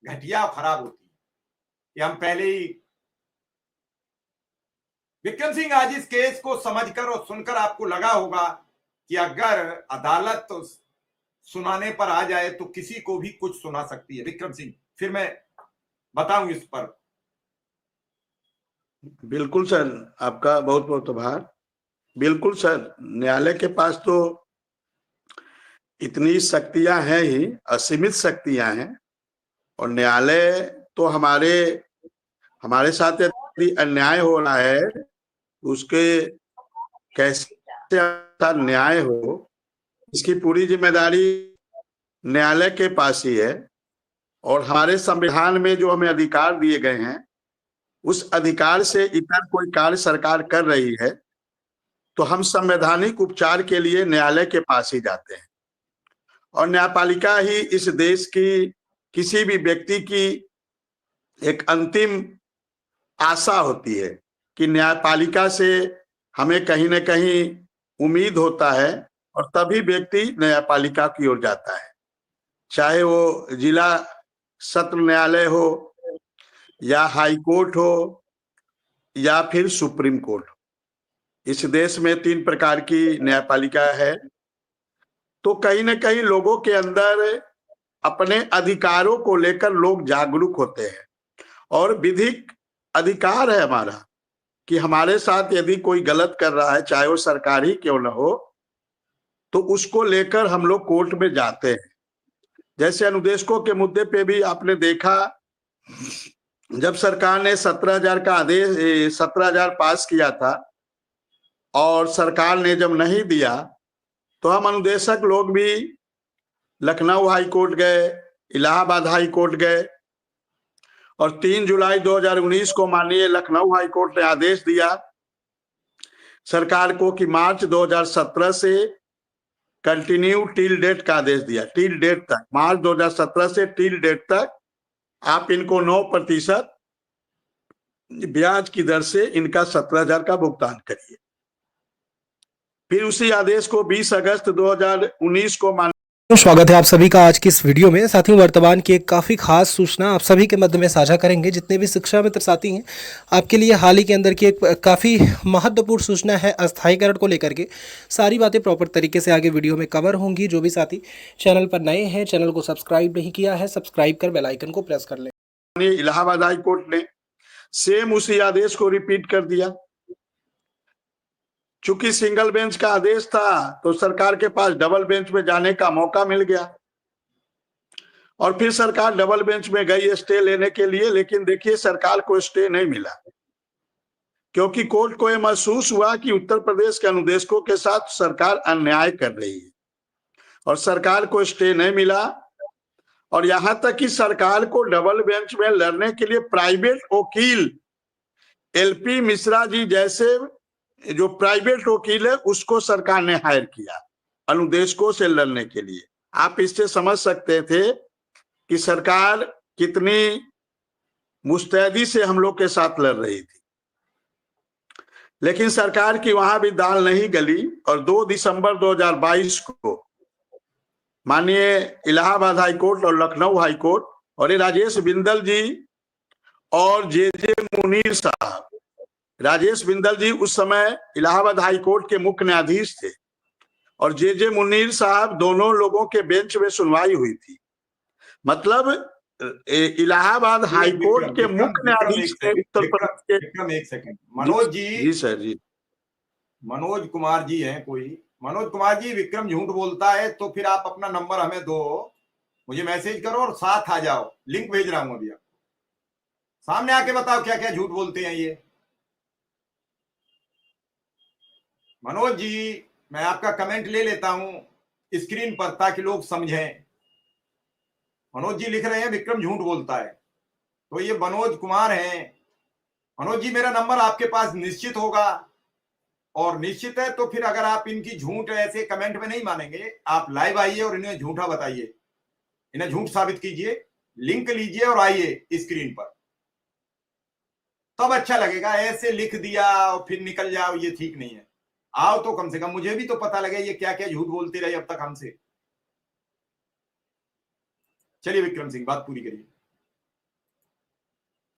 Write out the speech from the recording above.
घटिया और खराब होती है, कि हम पहले ही। विक्रम सिंह, आज इस केस को समझकर और सुनकर आपको लगा होगा कि अगर अदालत तो सुनाने पर आ जाए तो किसी को भी कुछ सुना सकती है। विक्रम सिंह, फिर मैं बताऊं इस पर। बिल्कुल सर, आपका बहुत बहुत आभार। बिल्कुल सर, न्यायालय के पास तो इतनी शक्तियां हैं ही, असीमित शक्तियां हैं। और न्यायालय तो हमारे साथ यदि अन्याय हो रहा है उसके कैसे न्याय हो, इसकी पूरी जिम्मेदारी न्यायालय के पास ही है। और हमारे संविधान में जो हमें अधिकार दिए गए हैं, उस अधिकार से इतर कोई कार्य सरकार कर रही है तो हम संवैधानिक उपचार के लिए न्यायालय के पास ही जाते हैं। और न्यायपालिका ही इस देश की किसी भी व्यक्ति की एक अंतिम आशा होती है कि न्यायपालिका से हमें कहीं न कहीं उम्मीद होता है, और तभी व्यक्ति न्यायपालिका की ओर जाता है, चाहे वो जिला सत्र न्यायालय हो या हाई कोर्ट हो या फिर सुप्रीम कोर्ट हो। इस देश में 3 प्रकार की न्यायपालिका है। तो कहीं न कहीं लोगों के अंदर अपने अधिकारों को लेकर लोग जागरूक होते हैं, और विधिक अधिकार है हमारा कि हमारे साथ यदि कोई गलत कर रहा है, चाहे वो सरकार ही क्यों न हो, तो उसको लेकर हम लोग कोर्ट में जाते हैं। जैसे अनुदेशकों के मुद्दे पे भी आपने देखा, जब सरकार ने 17,000 का आदेश 17,000 पास किया था और सरकार ने जब नहीं दिया तो हम अनुदेशक लोग भी लखनऊ हाई कोर्ट गए, इलाहाबाद हाई कोर्ट गए, और 3 जुलाई 2019 को माननीय लखनऊ हाई कोर्ट ने आदेश दिया सरकार को कि मार्च 2017 से कंटिन्यू टिल डेट का आदेश दिया, टिल डेट तक, मार्च 2017 से टिल डेट तक आप इनको 9% ब्याज की दर से इनका 17,000 का भुगतान करिए। फिर उसी आदेश को 20 अगस्त 2019 को स्वागत है आप सभी का आज की इस वीडियो में। साथियों, वर्तमान की एक काफ़ी खास सूचना आप सभी के मध्य में साझा करेंगे। जितने भी शिक्षा मित्र साथी हैं, आपके लिए हाल ही के अंदर की एक काफ़ी महत्वपूर्ण सूचना है अस्थायीकरण को लेकर के। सारी बातें प्रॉपर तरीके से आगे वीडियो में कवर होंगी। जो भी साथी चैनल पर नए हैं, चैनल को सब्सक्राइब नहीं किया है, सब्सक्राइब कर बेल आइकन को प्रेस कर लें। इलाहाबाद हाई कोर्ट ने सेम उसी आदेश को रिपीट कर दिया। चूंकि सिंगल बेंच का आदेश था तो सरकार के पास डबल बेंच में जाने का मौका मिल गया, और फिर सरकार डबल बेंच में गई स्टे लेने के लिए। लेकिन देखिए, सरकार को स्टे नहीं मिला, क्योंकि कोर्ट को यह महसूस हुआ कि उत्तर प्रदेश के अनुदेशकों के साथ सरकार अन्याय कर रही है, और सरकार को स्टे नहीं मिला। और यहां तक कि सरकार को डबल बेंच में लड़ने के लिए प्राइवेट वकील एलपी मिश्रा जी जैसे जो प्राइवेट वकील है उसको सरकार ने हायर किया अनुदेशकों से लड़ने के लिए। आप इससे समझ सकते थे कि सरकार कितनी मुस्तैदी से हम लोग के साथ लड़ रही थी। लेकिन सरकार की वहां भी दाल नहीं गली, और 2 दिसंबर 2022 को माननीय इलाहाबाद हाई कोर्ट और लखनऊ हाई कोर्ट और ये राजेश बिंदल जी और जे मुनीर साहब, राजेश बिंदल जी उस समय इलाहाबाद हाई कोर्ट के मुख्य न्यायाधीश थे, और जे मुनीर साहब, दोनों लोगों के बेंच में सुनवाई हुई थी। मतलब इलाहाबाद हाई कोर्ट के मुख्य न्यायाधीश उत्तर प्रदेश के। एक सेकंड मनोज जी सर जी, मनोज कुमार जी हैं कोई? मनोज कुमार जी, विक्रम झूठ बोलता है तो फिर आप अपना नंबर हमें दो, मुझे मैसेज करो और साथ आ जाओ। लिंक भेज रहा हूं अभी, आप सामने आके बताओ क्या क्या झूठ बोलते हैं ये। मनोज जी, मैं आपका कमेंट ले लेता हूं स्क्रीन पर ताकि लोग समझें। मनोज जी लिख रहे हैं विक्रम झूठ बोलता है, तो ये मनोज कुमार हैं। मनोज जी, मेरा नंबर आपके पास निश्चित होगा, और निश्चित है तो फिर अगर आप इनकी झूठ ऐसे कमेंट में नहीं मानेंगे, आप लाइव आइए और इन्हें झूठा बताइए, इन्हें झूठ साबित कीजिए। लिंक लीजिए और आइए स्क्रीन पर, तब अच्छा लगेगा। ऐसे लिख दिया और फिर निकल जाओ, ये ठीक नहीं है। आओ तो कम से कम मुझे भी तो पता लगे ये क्या क्या झूठ बोलती रही अब तक हमसे। चलिए विक्रम सिंह, बात पूरी करिए।